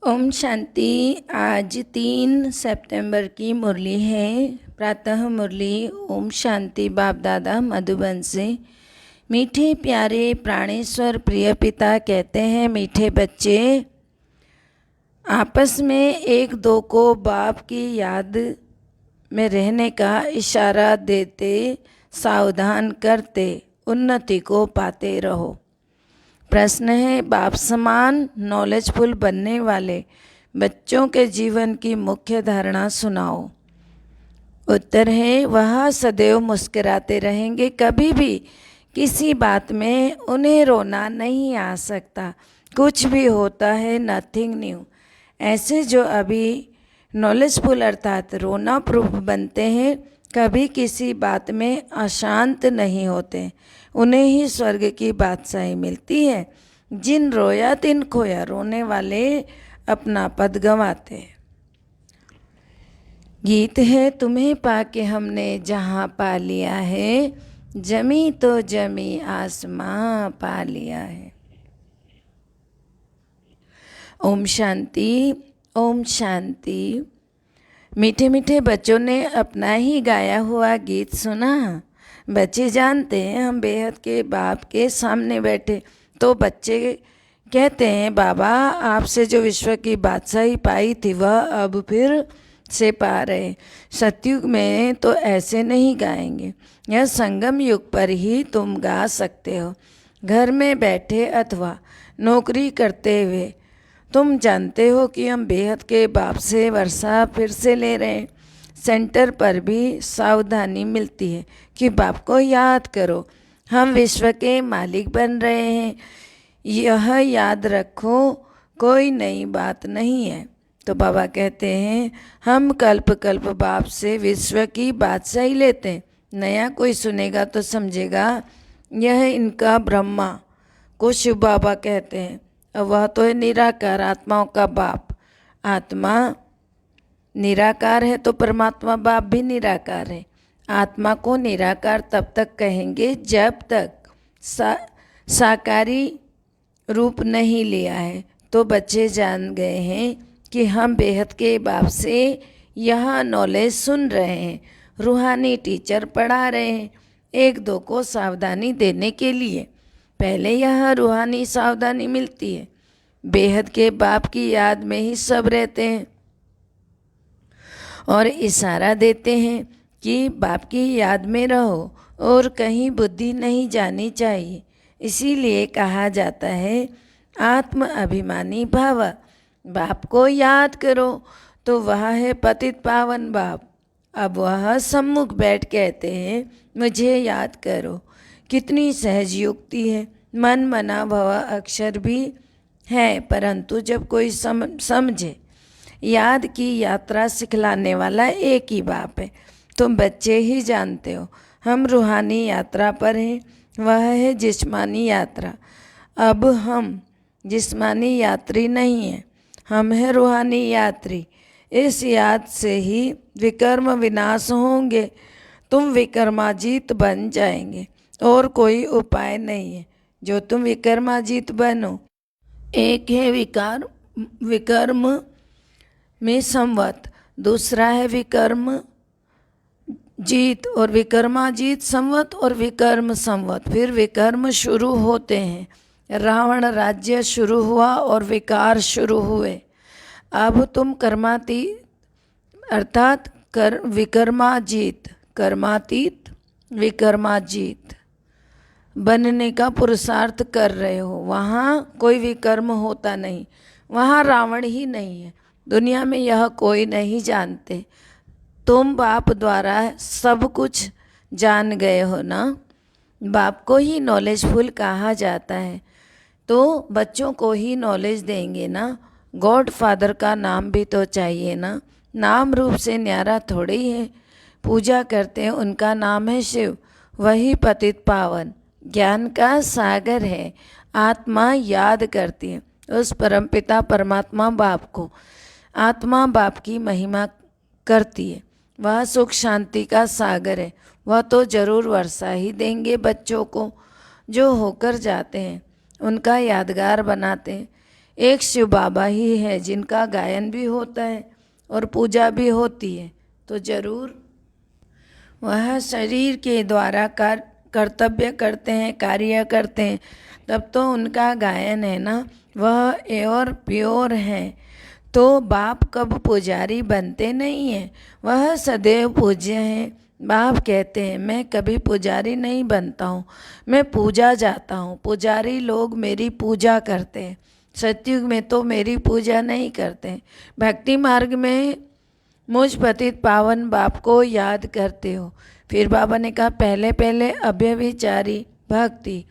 ओम शांति। आज 3 सितंबर की मुरली है। प्रातः मुरली ओम शांति बाप दादा मधुबन से। मीठे प्यारे प्राणेश्वर प्रिय पिता कहते हैं, मीठे बच्चे आपस में एक दो को बाप की याद में रहने का इशारा देते, सावधान करते, उन्नति को पाते रहो। प्रश्न है, बाप समान नॉलेजफुल बनने वाले बच्चों के जीवन की मुख्य धारणा सुनाओ। उत्तर है, वह सदैव मुस्कुराते रहेंगे, कभी भी किसी बात में उन्हें रोना नहीं आ सकता। कुछ भी होता है नथिंग न्यू। ऐसे जो अभी नॉलेजफुल अर्थात रोना प्रूफ बनते हैं, कभी किसी बात में अशांत नहीं होते। उन्हें ही स्वर्ग की बादशाही मिलती है। जिन रोया तिन खोया, रोने वाले अपना पद गंवाते। गीत है, तुम्हें पाके हमने जहाँ पा लिया है, जमी तो जमी आसमां पा लिया है। ओम शांति। ओम शांति। मीठे मीठे बच्चों ने अपना ही गाया हुआ गीत सुना। बच्चे जानते हैं हम बेहद के बाप के सामने बैठे, तो बच्चे कहते हैं, बाबा आपसे जो विश्व की बादशाही पाई थी वह अब फिर से पा रहे। सतयुग में तो ऐसे नहीं गाएंगे, यह संगम युग पर ही तुम गा सकते हो। घर में बैठे अथवा नौकरी करते हुए तुम जानते हो कि हम बेहद के बाप से वर्षा फिर से ले रहे हैं। सेंटर पर भी सावधानी मिलती है कि बाप को याद करो, हम विश्व के मालिक बन रहे हैं, यह याद रखो, कोई नई बात नहीं है। तो बाबा कहते हैं, हम कल्प कल्प बाप से विश्व की बादशाही लेते हैं। नया कोई सुनेगा तो समझेगा यह इनका ब्रह्मा को शिव बाबा कहते हैं, और वह तो है निराकार, आत्माओं का बाप। आत्मा निराकार है तो परमात्मा बाप भी निराकार है। आत्मा को निराकार तब तक कहेंगे जब तक साकारी रूप नहीं लिया है। तो बच्चे जान गए हैं कि हम बेहद के बाप से यह नॉलेज सुन रहे हैं, रूहानी टीचर पढ़ा रहे हैं, एक दो को सावधानी देने के लिए। पहले यह रूहानी सावधानी मिलती है। बेहद के बाप की याद में ही सब रहते हैं और इशारा देते हैं कि बाप की याद में रहो और कहीं बुद्धि नहीं जानी चाहिए। इसीलिए कहा जाता है, आत्म अभिमानी भाव। बाप को याद करो तो वह है पतित पावन बाप। अब वह सम्मुख बैठ कहते हैं, मुझे याद करो। कितनी सहज युक्ति है। मन मना भव अक्षर भी है, परंतु जब कोई समझे, याद की यात्रा सिखलाने वाला एक ही बाप है। तुम बच्चे ही जानते हो हम रूहानी यात्रा पर हैं, वह है जिस्मानी यात्रा। अब हम जिस्मानी यात्री नहीं हैं, हम हैं रूहानी यात्री। इस याद से ही विकर्म विनाश होंगे, तुम विकर्माजीत बन जाएंगे और कोई उपाय नहीं है जो तुम विकर्माजीत बनो। एक है विकर्म में संवत, दूसरा है विकर्म जीत और विकर्माजीत संवत और विकर्म संवत। फिर विकर्म शुरू होते हैं। रावण राज्य शुरू हुआ और विकार शुरू हुए। अब तुम कर्मातीत अर्थात विकर्माजीत, कर्मातीत विकर्माजीत बनने का पुरुषार्थ कर रहे हो। वहाँ कोई विकर्म होता नहीं, वहाँ रावण ही नहीं है। दुनिया में यह कोई नहीं जानते। तुम बाप द्वारा सब कुछ जान गए हो ना। बाप को ही नॉलेजफुल कहा जाता है, तो बच्चों को ही नॉलेज देंगे ना। गॉड फादर का नाम भी तो चाहिए ना। नाम रूप से न्यारा थोड़े ही है। पूजा करते हैं, उनका नाम है शिव, वही पतित पावन ज्ञान का सागर है। आत्मा याद करती है उस परमपिता परमात्मा बाप को। आत्मा बाप की महिमा करती है, वह सुख शांति का सागर है। वह तो जरूर वर्षा ही देंगे बच्चों को। जो होकर जाते हैं उनका यादगार बनाते हैं। एक शिव बाबा ही है जिनका गायन भी होता है और पूजा भी होती है, तो जरूर वह शरीर के द्वारा कर्तव्य करते हैं, कार्य करते हैं, तब तो उनका गायन है ना वह और प्योर है। तो बाप कब पुजारी बनते नहीं हैं, वह सदैव पूज्य हैं। बाप कहते हैं मैं कभी पुजारी नहीं बनता हूँ, मैं पूजा जाता हूँ। पुजारी लोग मेरी पूजा करते हैं, सतयुग में तो मेरी पूजा नहीं करते। भक्ति मार्ग में मुझ पतित पावन बाप को याद करते हो। फिर बाबा ने कहा पहले पहले अव्यभिचारी भक्ति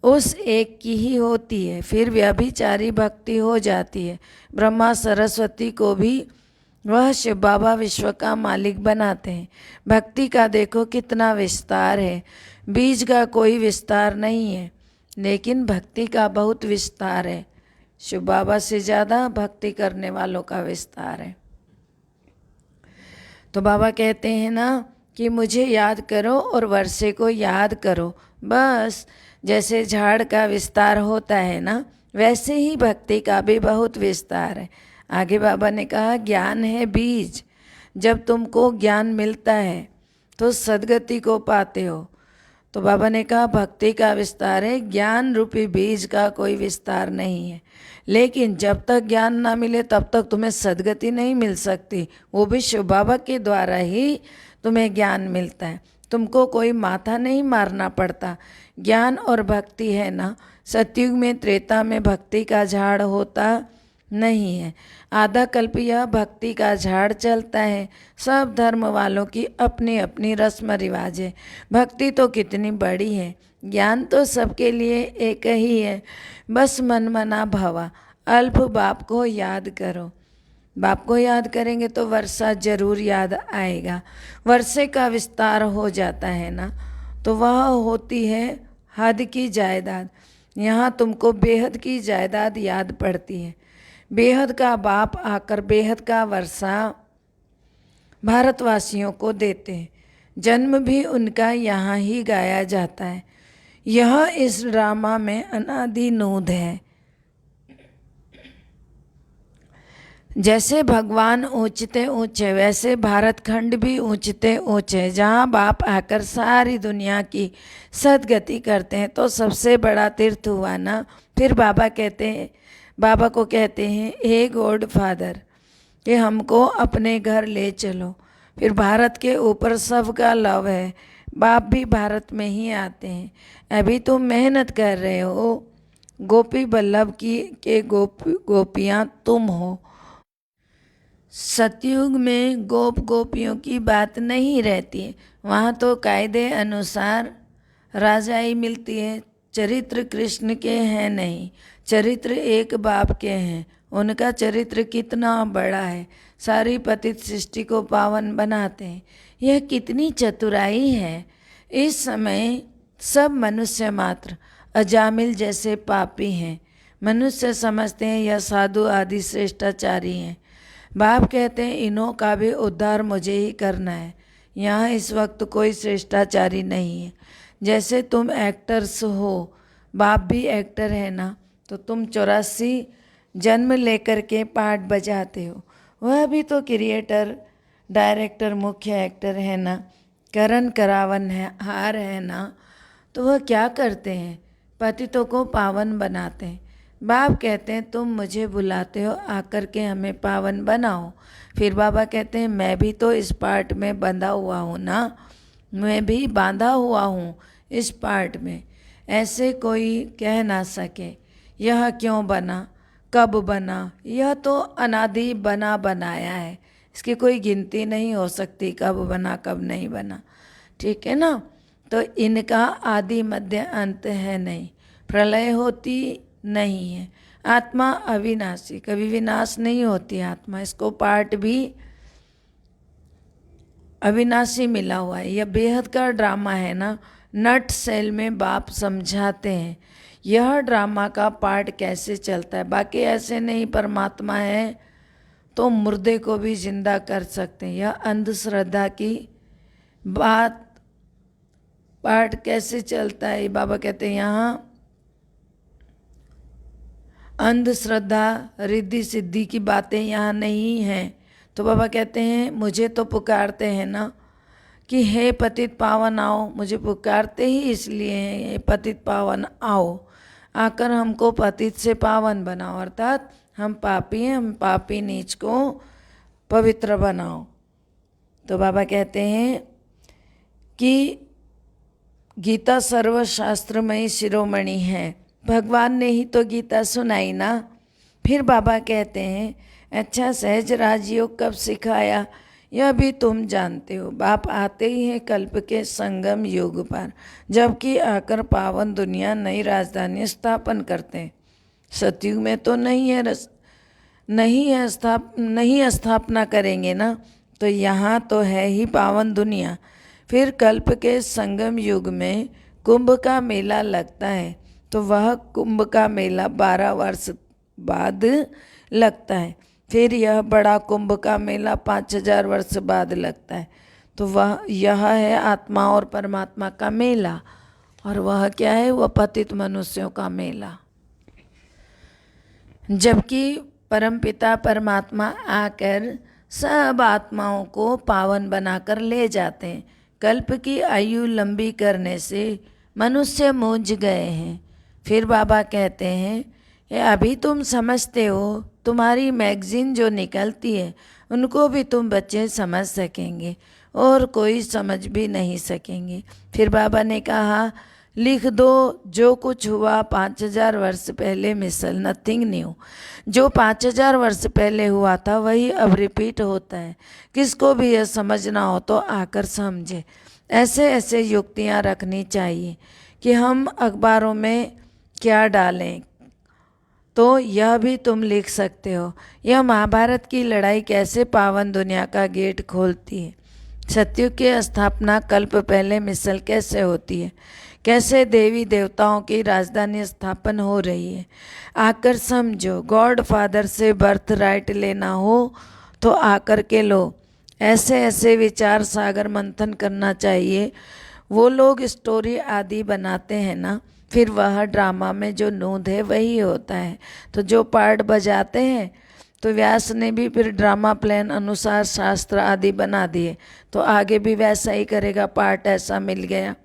उस एक की ही होती है, फिर व्यभिचारी भक्ति हो जाती है। ब्रह्मा सरस्वती को भी वह शिव बाबा विश्व का मालिक बनाते हैं। भक्ति का देखो कितना विस्तार है, बीज का कोई विस्तार नहीं है, लेकिन भक्ति का बहुत विस्तार है। शिव बाबा से ज़्यादा भक्ति करने वालों का विस्तार है। तो बाबा कहते हैं ना कि मुझे याद करो और वर्षे को याद करो। बस जैसे झाड़ का विस्तार होता है ना, वैसे ही भक्ति का भी बहुत विस्तार है। आगे बाबा ने कहा ज्ञान है बीज, जब तुमको ज्ञान मिलता है तो सद्गति को पाते हो। तो बाबा ने कहा भक्ति का विस्तार है, ज्ञान रूपी बीज का कोई विस्तार नहीं है। लेकिन जब तक ज्ञान ना मिले तब तक तुम्हें सद्गति नहीं मिल सकती, वो भी शिव बाबा के द्वारा ही तुम्हें ज्ञान मिलता है। तुमको कोई माथा नहीं मारना पड़ता। ज्ञान और भक्ति है ना, सतयुग में त्रेता में भक्ति का झाड़ होता नहीं है, आधा कल्प यह भक्ति का झाड़ चलता है। सब धर्म वालों की अपनी अपनी रस्म रिवाज है। भक्ति तो कितनी बड़ी है, ज्ञान तो सबके लिए एक ही है। बस मन मना भवा, अल्प बाप को याद करो। बाप को याद करेंगे तो वर्षा जरूर याद आएगा। वर्षे का विस्तार हो जाता है ना, तो वह होती है हद की जायदाद। यहाँ तुमको बेहद की जायदाद याद पड़ती है। बेहद का बाप आकर बेहद का वर्षा भारतवासियों को देते हैं। जन्म भी उनका यहाँ ही गाया जाता है। यह इस ड्रामा में अनादि नूद है। जैसे भगवान ऊंचते ऊंचे, वैसे भारत खंड भी ऊंचते ऊंचे। जहाँ बाप आकर सारी दुनिया की सदगति करते हैं तो सबसे बड़ा तीर्थ हुआ ना। फिर बाबा को कहते हैं हे गॉड फादर कि हमको अपने घर ले चलो। फिर भारत के ऊपर सबका लव है, बाप भी भारत में ही आते हैं। अभी तुम मेहनत कर रहे हो, गोपी बल्लभ की के गोपियाँ तुम हो। सतयुग में गोपियों की बात नहीं रहती है, वहाँ तो कायदे अनुसार राजाई मिलती है। चरित्र कृष्ण के हैं नहीं, चरित्र एक बाप के हैं। उनका चरित्र कितना बड़ा है, सारी पतित सृष्टि को पावन बनाते हैं। यह कितनी चतुराई है। इस समय सब मनुष्य मात्र अजामिल जैसे पापी हैं। मनुष्य समझते हैं यह साधु आदि श्रेष्ठाचारी हैं। बाप कहते हैं इन्हों का भी उद्धार मुझे ही करना है। यहाँ इस वक्त कोई श्रेष्ठाचारी नहीं है। जैसे तुम एक्टर्स हो, बाप भी एक्टर है ना, तो तुम 84 जन्म लेकर के पार्ट बजाते हो। वह भी तो क्रिएटर, डायरेक्टर, मुख्य एक्टर है ना। करण करावन है, हार है ना, तो वह क्या करते हैं, पतितों को पावन बनाते हैं। बाप कहते हैं तुम मुझे बुलाते हो आकर के हमें पावन बनाओ। फिर बाबा कहते हैं मैं भी तो इस पार्ट में बंधा हुआ हूँ ना, मैं भी बांधा हुआ हूँ इस पार्ट में। ऐसे कोई कह ना सके यह क्यों बना, कब बना। यह तो अनादि बना बनाया है, इसकी कोई गिनती नहीं हो सकती कब बना कब नहीं बना। ठीक है ना। तो इनका आदि मध्य अंत है नहीं, प्रलय होती नहीं है। आत्मा अविनाशी, कभी विनाश नहीं होती आत्मा। इसको पार्ट भी अविनाशी मिला हुआ है। यह बेहद का ड्रामा है ना, नट सेल में बाप समझाते हैं यह ड्रामा का पार्ट कैसे चलता है। बाकी ऐसे नहीं, परमात्मा है तो मुर्दे को भी जिंदा कर सकते हैं। यह अंधश्रद्धा की बात, पार्ट कैसे चलता है बाबा कहते हैं यहाँ अंधश्रद्धा रिद्धि सिद्धि की बातें यहाँ नहीं हैं। तो बाबा कहते हैं मुझे तो पुकारते हैं ना कि हे पतित पावन आओ, मुझे पुकारते ही इसलिए हैं, हे पतित पावन आओ, आकर हमको पतित से पावन बनाओ, अर्थात हम पापी हैं, हम पापी नीच को पवित्र बनाओ। तो बाबा कहते हैं कि गीता सर्वशास्त्रमयी शिरोमणि है, भगवान ने ही तो गीता सुनाई ना। फिर बाबा कहते हैं अच्छा सहज राजयोग कब सिखाया, यह भी तुम जानते हो। बाप आते ही हैं कल्प के संगम युग पर, जबकि आकर पावन दुनिया नई राजधानी स्थापन करते हैं। सतयुग में तो नहीं स्थापना करेंगे ना, तो यहाँ तो है ही पावन दुनिया। फिर कल्प के संगम युग में कुंभ का मेला लगता है, तो वह कुंभ का मेला 12 वर्ष बाद लगता है। फिर यह बड़ा कुंभ का मेला 5000 वर्ष बाद लगता है। तो यह है आत्मा और परमात्मा का मेला, और वह क्या है, वह पतित मनुष्यों का मेला। जबकि परमपिता परमात्मा आकर सब आत्माओं को पावन बनाकर ले जाते हैं। कल्प की आयु लंबी करने से मनुष्य मूझ गए हैं। फिर बाबा कहते हैं ये अभी तुम समझते हो, तुम्हारी मैगजीन जो निकलती है उनको भी तुम बच्चे समझ सकेंगे और कोई समझ भी नहीं सकेंगे। फिर बाबा ने कहा लिख दो, जो कुछ हुआ 5000 वर्ष पहले मिसल नथिंग न्यू। जो 5000 वर्ष पहले हुआ था वही अब रिपीट होता है। किसको भी यह समझना हो तो आकर समझे। ऐसे ऐसे युक्तियाँ रखनी चाहिए कि हम अखबारों में क्या डालें, तो यह भी तुम लिख सकते हो। यह महाभारत की लड़ाई कैसे पावन दुनिया का गेट खोलती है। सतयुग की स्थापना कल्प पहले मिसल कैसे होती है, कैसे देवी देवताओं की राजधानी स्थापन हो रही है, आकर समझो। गॉड फादर से बर्थ राइट लेना हो तो आकर के लो। ऐसे ऐसे विचार सागर मंथन करना चाहिए। वो लोग स्टोरी आदि बनाते हैं ना, फिर वह ड्रामा में जो नूंद है वही होता है। तो जो पार्ट बजाते हैं, तो व्यास ने भी फिर ड्रामा प्लान अनुसार शास्त्र आदि बना दिए, तो आगे भी वैसा ही करेगा। पार्ट ऐसा मिल गया,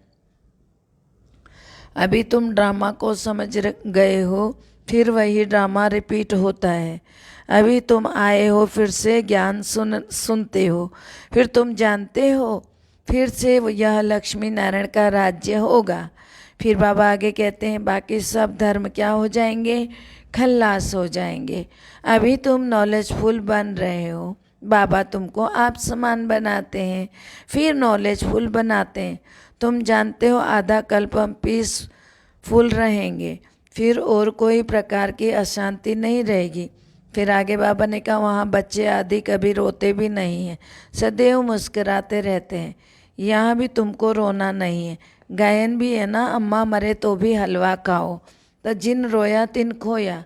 अभी तुम ड्रामा को समझ गए हो, फिर वही ड्रामा रिपीट होता है। अभी तुम आए हो, फिर से ज्ञान सुनते हो, फिर तुम जानते हो, फिर से यह लक्ष्मी नारायण का राज्य होगा। फिर बाबा आगे कहते हैं बाकी सब धर्म क्या हो जाएंगे, खल्लास हो जाएंगे। अभी तुम नॉलेजफुल बन रहे हो, बाबा तुमको आप समान बनाते हैं, फिर नॉलेजफुल बनाते हैं। तुम जानते हो आधा कल्प हम पीसफुल रहेंगे, फिर और कोई प्रकार की अशांति नहीं रहेगी। फिर आगे बाबा ने कहा वहाँ बच्चे आदि कभी रोते भी नहीं हैं, सदैव मुस्कुराते रहते हैं। यहाँ भी तुमको रोना नहीं है। गायन भी है ना, अम्मा मरे तो भी हलवा खाओ, तो जिन रोया तिन खोया।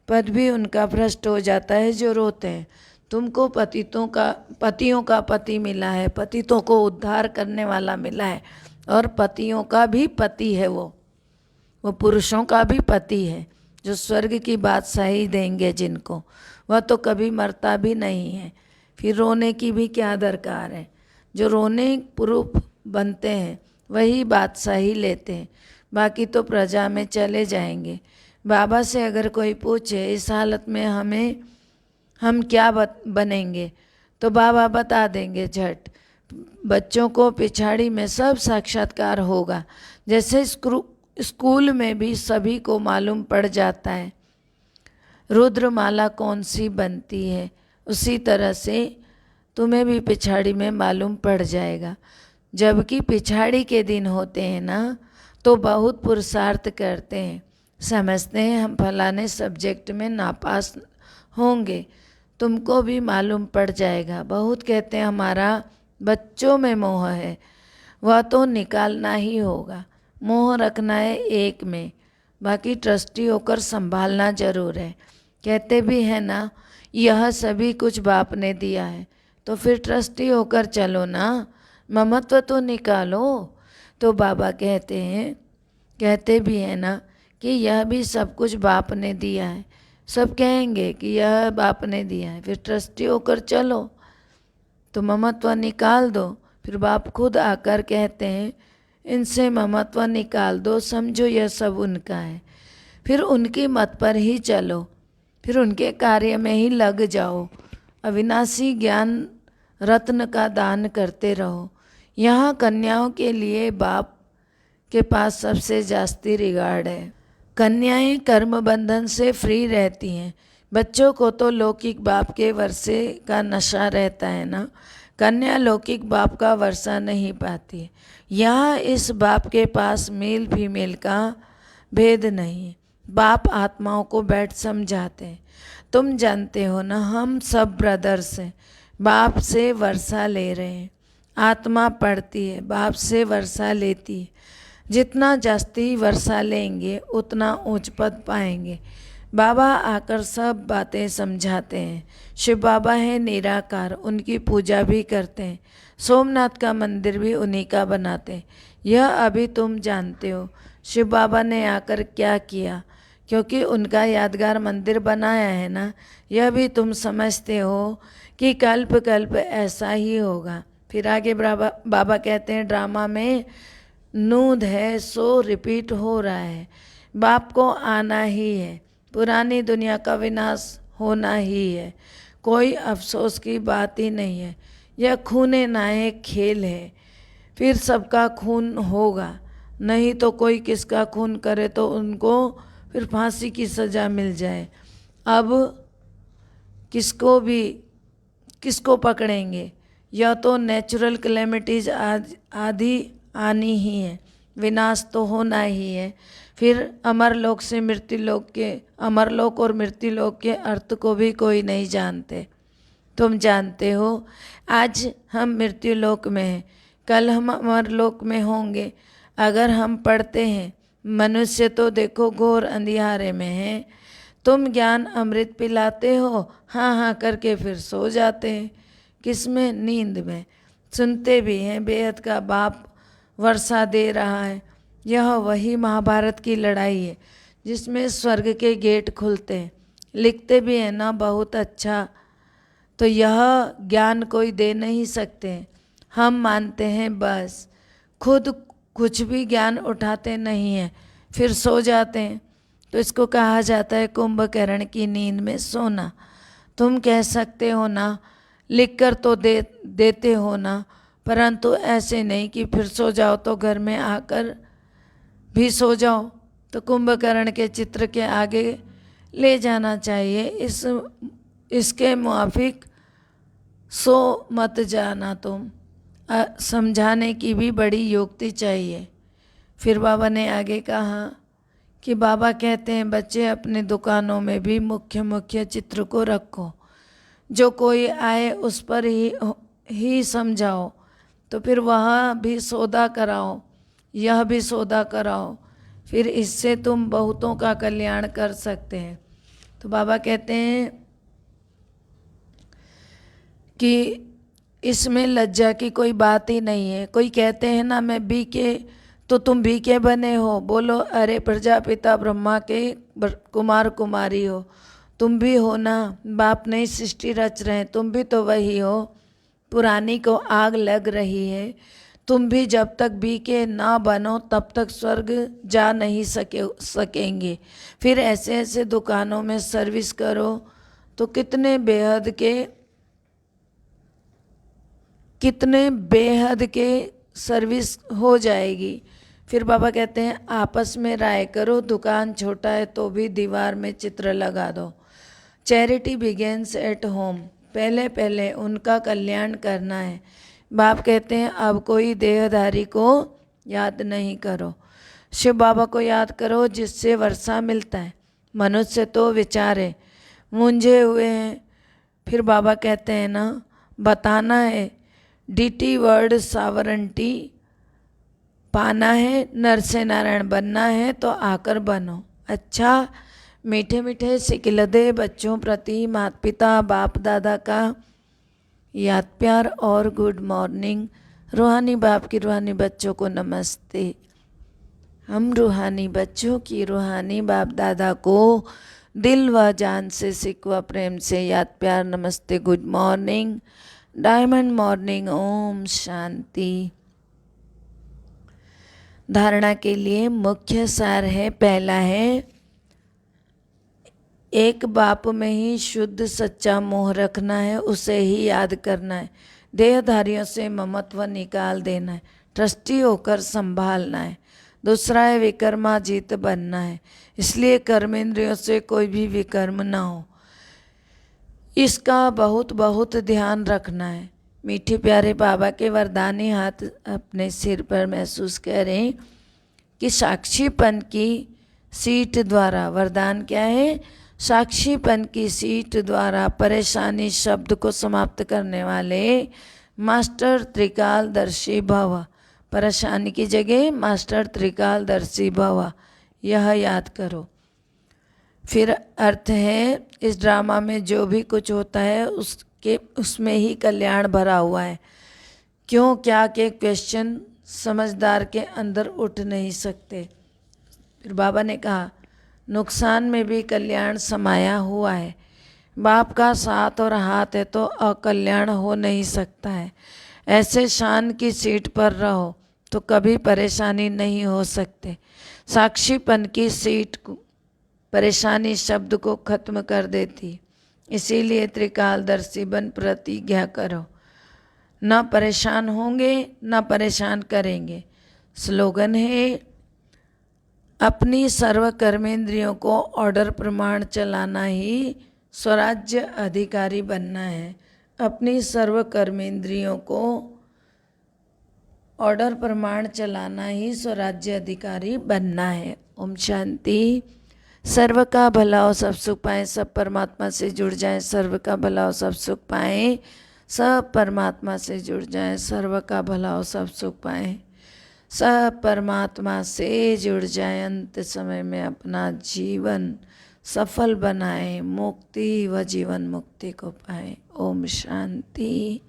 पद भी उनका भ्रष्ट हो जाता है जो रोते हैं। तुमको पतियों का पति मिला है, पतितों को उद्धार करने वाला मिला है, और पतियों का भी पति है। वो पुरुषों का भी पति है जो स्वर्ग की बादशाही देंगे जिनको, वह तो कभी मरता भी नहीं है। फिर रोने की भी क्या दरकार है। जो रोने पुरुष बनते हैं वही बादशाही लेते हैं, बाकी तो प्रजा में चले जाएंगे। बाबा से अगर कोई पूछे इस हालत में हम क्या बनेंगे, तो बाबा बता देंगे झट। बच्चों को पिछाड़ी में सब साक्षात्कार होगा। जैसे स्कूल में भी सभी को मालूम पड़ जाता है रुद्रमाला कौन सी बनती है, उसी तरह से तुम्हें भी पिछाड़ी में मालूम पड़ जाएगा। जबकि पिछाड़ी के दिन होते हैं ना, तो बहुत पुरुषार्थ करते हैं, समझते हैं हम फलाने सब्जेक्ट में नापास होंगे। तुमको भी मालूम पड़ जाएगा। बहुत कहते हैं हमारा बच्चों में मोह है, वह तो निकालना ही होगा। मोह रखना है एक में, बाकी ट्रस्टी होकर संभालना जरूर है। कहते भी हैं ना यह सभी कुछ बाप ने दिया है, तो फिर ट्रस्टी होकर चलो ना, ममत्व तो निकालो। तो बाबा कहते भी हैं ना कि यह भी सब कुछ बाप ने दिया है, सब कहेंगे कि यह बाप ने दिया है, फिर ट्रस्टी होकर चलो, तो ममत्व निकाल दो। फिर बाप खुद आकर कहते हैं इनसे ममत्व निकाल दो, समझो यह सब उनका है। फिर उनकी मत पर ही चलो, फिर उनके कार्य में ही लग जाओ। अविनाशी ज्ञान रत्न का दान करते रहो। यहाँ कन्याओं के लिए बाप के पास सबसे जास्ती रिगार्ड है। कन्याएं कर्म बंधन से फ्री रहती हैं। बच्चों को तो लौकिक बाप के वर्षे का नशा रहता है ना, कन्या लौकिक बाप का वर्षा नहीं पाती। यहाँ इस बाप के पास मेल फीमेल का भेद नहीं है। बाप आत्माओं को बैठ समझाते हैं। तुम जानते हो ना, हम सब ब्रदर्स हैं, बाप से वर्षा ले रहे हैं। आत्मा पढ़ती है, बाप से वर्षा लेती है। जितना जास्ती वर्षा लेंगे उतना ऊंच पद पाएंगे। बाबा आकर सब बातें समझाते हैं। शिव बाबा है निराकार, उनकी पूजा भी करते हैं। सोमनाथ का मंदिर भी उन्हीं का बनाते हैं। यह अभी तुम जानते हो शिव बाबा ने आकर क्या किया, क्योंकि उनका यादगार मंदिर बनाया है ना। यह भी तुम समझते हो कि कल्प कल्प ऐसा ही होगा। फिर आगे बाबा कहते हैं ड्रामा में नूद है सो रिपीट हो रहा है। बाप को आना ही है, पुरानी दुनिया का विनाश होना ही है। कोई अफसोस की बात ही नहीं है। यह खूने नायक खेल है, फिर सबका खून होगा। नहीं तो कोई किसका खून करे तो उनको फिर फांसी की सज़ा मिल जाए। अब किसको पकड़ेंगे? यह तो नेचुरल कैलेमिटीज आदि आनी ही है, विनाश तो होना ही है। फिर अमरलोक से मृत्युलोक के, अमरलोक और मृत्युलोक के अर्थ को भी कोई नहीं जानते। तुम जानते हो आज हम मृत्युलोक में हैं, कल हम अमरलोक में होंगे। अगर हम पढ़ते हैं, मनुष्य तो देखो घोर अंधियारे में है। तुम ज्ञान अमृत पिलाते हो, हाँ हाँ करके फिर सो जाते हैं। किसमें? नींद में। सुनते भी हैं बेहद का बाप वर्षा दे रहा है। यह वही महाभारत की लड़ाई है जिसमें स्वर्ग के गेट खुलते हैं। लिखते भी हैं ना बहुत अच्छा। तो यह ज्ञान कोई दे नहीं सकते, हम मानते हैं बस। खुद कुछ भी ज्ञान उठाते नहीं हैं, फिर सो जाते हैं। तो इसको कहा जाता है कुंभकर्ण की नींद में सोना। तुम कह सकते हो ना, लिखकर तो देते हो ना, परंतु ऐसे नहीं कि फिर सो जाओ तो घर में आकर भी सो जाओ। तो कुंभकर्ण के चित्र के आगे ले जाना चाहिए। इसके मुआफिक सो मत जाना तुम। समझाने की भी बड़ी युक्ति चाहिए। फिर बाबा ने आगे कहा कि बाबा कहते हैं बच्चे अपने दुकानों में भी मुख्य मुख्य चित्र को रखो, जो कोई आए उस पर ही समझाओ। तो फिर वहाँ भी सौदा कराओ, यह भी सौदा कराओ, फिर इससे तुम बहुतों का कल्याण कर सकते हैं। तो बाबा कहते हैं कि इसमें लज्जा की कोई बात ही नहीं है। कोई कहते हैं ना मैं बीके, तो तुम बीके बने हो। बोलो अरे प्रजापिता ब्रह्मा के कुमार कुमारी हो, तुम भी हो ना। बाप ने सृष्टि रच रहे हैं, तुम भी तो वही हो। पुरानी को आग लग रही है, तुम भी जब तक बीके ना बनो तब तक स्वर्ग जा नहीं सकेंगे। फिर ऐसे ऐसे दुकानों में सर्विस करो तो कितने बेहद के सर्विस हो जाएगी। फिर बाबा कहते हैं आपस में राय करो, दुकान छोटा है तो भी दीवार में चित्र लगा दो। Charity begins at home. पहले पहले उनका कल्याण करना है। बाप कहते हैं अब कोई देहधारी को याद नहीं करो, शिव बाबा को याद करो जिससे वर्षा मिलता है। मनुष्य तो विचारे मूंझे हुए हैं। फिर बाबा कहते हैं ना बताना है, डीटी वर्ड सावरंटी पाना है, नर से नारायण बनना है तो आकर बनो। अच्छा, मीठे मीठे सिकिलदे बच्चों प्रति माता पिता बाप दादा का याद प्यार और गुड मॉर्निंग। रूहानी बाप की रूहानी बच्चों को नमस्ते। हम रूहानी बच्चों की रूहानी बाप दादा को दिल व जान से सिकवा प्रेम से याद प्यार नमस्ते good morning diamond morning Om Shanti. धारणा के लिए मुख्य सार है, पहला है एक बाप में ही शुद्ध सच्चा मोह रखना है, उसे ही याद करना है, देहधारियों से ममत्व निकाल देना है, ट्रस्टी होकर संभालना है। दूसरा है विकर्माजीत बनना है, इसलिए कर्मेंद्रियों से कोई भी विकर्म ना हो, इसका बहुत बहुत ध्यान रखना है। मीठे प्यारे बाबा के वरदानी हाथ अपने सिर पर महसूस करें कि साक्षीपन की सीट द्वारा, वरदान क्या है? साक्षीपन की सीट द्वारा परेशानी शब्द को समाप्त करने वाले मास्टर त्रिकालदर्शी भव। परेशानी की जगह मास्टर त्रिकालदर्शी भव, यह याद करो। फिर अर्थ है, इस ड्रामा में जो भी कुछ होता है उसमें ही कल्याण भरा हुआ है। क्यों क्या के क्वेश्चन समझदार के अंदर उठ नहीं सकते। फिर बाबा ने कहा नुकसान में भी कल्याण समाया हुआ है। बाप का साथ और हाथ है तो अकल्याण हो नहीं सकता है। ऐसे शान की सीट पर रहो तो कभी परेशानी नहीं हो सकते। साक्षीपन की सीट परेशानी शब्द को खत्म कर देती, इसीलिए त्रिकालदर्शी बन प्रतिज्ञा करो, न परेशान होंगे न परेशान करेंगे। स्लोगन है अपनी सर्व कर्मेंद्रियों को ऑर्डर प्रमाण चलाना ही स्वराज्य अधिकारी बनना है। अपनी सर्व कर्मेंद्रियों को ऑर्डर प्रमाण चलाना ही स्वराज्य अधिकारी बनना है। ओम शांति। सर्व का भला हो, सब सुख पाएं, सब परमात्मा से जुड़ जाएं। सर्व का भला हो, सब सुख पाएं, सब परमात्मा से जुड़ जाएं। सर्व का भला हो, सब सुख पाएं, सब परमात्मा से जुड़ जाएं। अंत समय में अपना जीवन सफल बनाएं, मुक्ति व जीवन मुक्ति को पाएं। ओम शांति।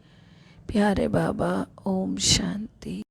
प्यारे बाबा, ओम शांति।